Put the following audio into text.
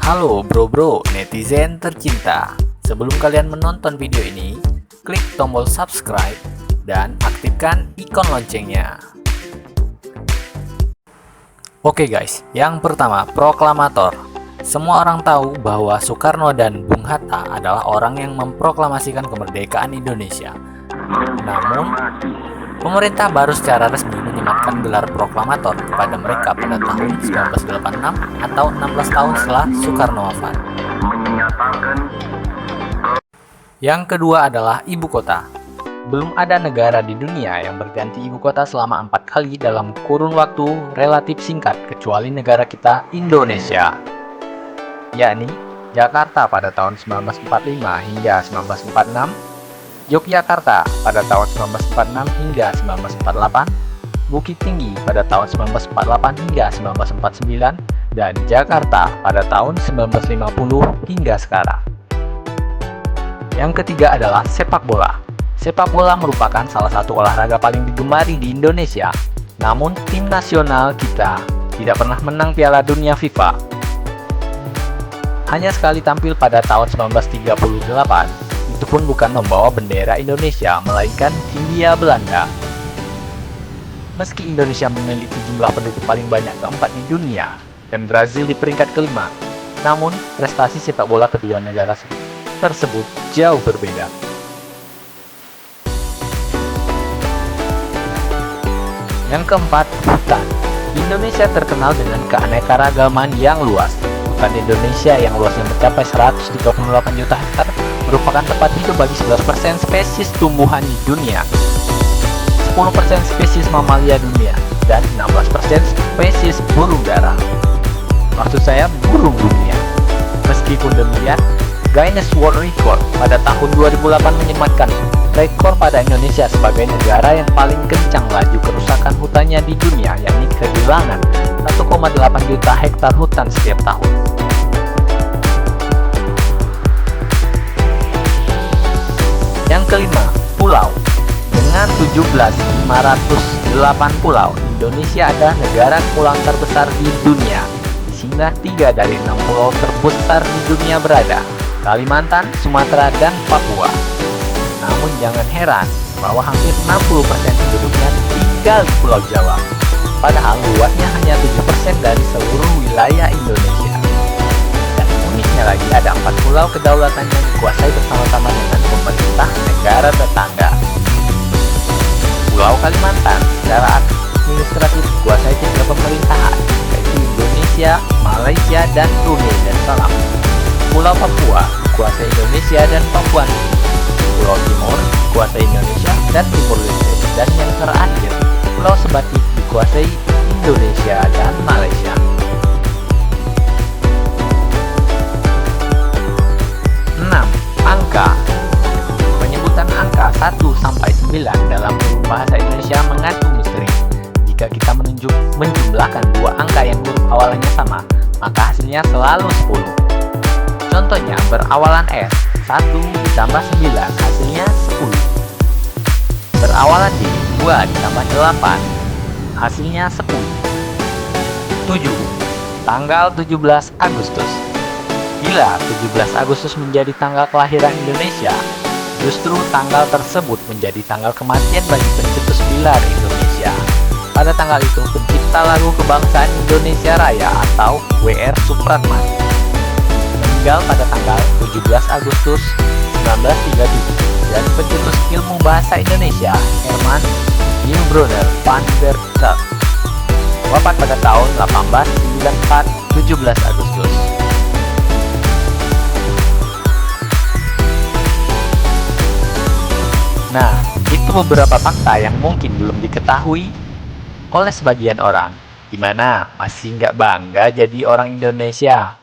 Halo bro-bro netizen tercinta. Sebelum kalian menonton video ini, klik tombol subscribe dan aktifkan ikon loncengnya. Oke guys, yang pertama, proklamator. Semua orang tahu bahwa Soekarno dan Bung Hatta adalah orang yang memproklamasikan kemerdekaan Indonesia. Namun, pemerintah baru secara resmi menyematkan gelar proklamator kepada mereka pada tahun 1986 atau 16 tahun setelah Soekarno wafat. Yang kedua adalah ibu kota. Belum ada negara di dunia yang berganti ibu kota selama 4 kali dalam kurun waktu relatif singkat kecuali negara kita Indonesia, yakni Jakarta pada tahun 1945 hingga 1946, Yogyakarta pada tahun 1946 hingga 1948, Bukit Tinggi pada tahun 1948 hingga 1949, dan Jakarta pada tahun 1950 hingga sekarang. Yang ketiga adalah sepak bola. Sepak bola merupakan salah satu olahraga paling digemari di Indonesia. Namun tim nasional kita tidak pernah menang Piala Dunia FIFA. Hanya sekali tampil pada tahun 1938. Itu pun bukan membawa bendera Indonesia, melainkan Hindia Belanda. Meski Indonesia memiliki jumlah penduduk paling banyak keempat di dunia dan Brazil di peringkat kelima, namun prestasi sepak bola kedua negara tersebut jauh berbeda. Yang keempat, hutan. Indonesia terkenal dengan keanekaragaman yang luas. Hutan Indonesia yang luasnya mencapai 138 juta hektar merupakan tempat hidup bagi 11% spesies tumbuhan di dunia, 10% spesies mamalia dunia, dan 16% spesies burung dara. Maksud saya burung dunia. Meskipun demikian, Guinness World Record pada tahun 2008 menyematkan rekor pada Indonesia sebagai negara yang paling kencang laju kerusakan hutannya di dunia, yakni kehilangan 1,8 juta hektar hutan setiap tahun. Yang kelima, pulau. Dengan 17.508 pulau, Indonesia adalah negara kepulauan terbesar di dunia. Sehingga 3 dari 6 pulau terbesar di dunia berada: Kalimantan, Sumatera, dan Papua. Namun jangan heran bahwa hampir 60% penduduknya tinggal di Pulau Jawa. Padahal luasnya hanya 7% dari seluruh wilayah Indonesia. Dan uniknya lagi, ada 4 pulau kedaulatan yang dikuasai bersama-sama dengan pemerintah negara tetangga. Pulau Kalimantan secara administratif dikuasai 3 pemerintahan, yaitu Indonesia, Malaysia, dan Brunei Darussalam. Pulau Papua dikuasai Indonesia dan Papua Nugini. Pulau Timur dikuasai Indonesia dan Timur Leste. Dan yang terakhir, Pulau Sebatik dikuasai Indonesia dan Malaysia. 6. Angka. Penyebutan angka 1 sampai 9 dalam bahasa Indonesia mengandung misteri. Jika kita menjumlahkan dua angka yang huruf awalannya sama, maka hasilnya selalu 10. Contohnya berawalan S, 1 ditambah 9 hasilnya 10. Berawalan D, 2 ditambah 8 hasilnya 10. 7. Tanggal 17 Agustus. Bila 17 Agustus menjadi tanggal kelahiran Indonesia, justru tanggal tersebut menjadi tanggal kematian bagi pencetus pilar Indonesia. Pada tanggal itu, pencipta lagu kebangsaan Indonesia Raya atau W.R. Supratman meninggal pada tanggal 17 Agustus 1937, dan pencetus ilmu bahasa Indonesia Herman Nieuwbrunner van der Steur wafat pada tahun 1894, 17 Agustus. Nah, itu beberapa fakta yang mungkin belum diketahui oleh sebagian orang. Gimana? Masih nggak bangga jadi orang Indonesia?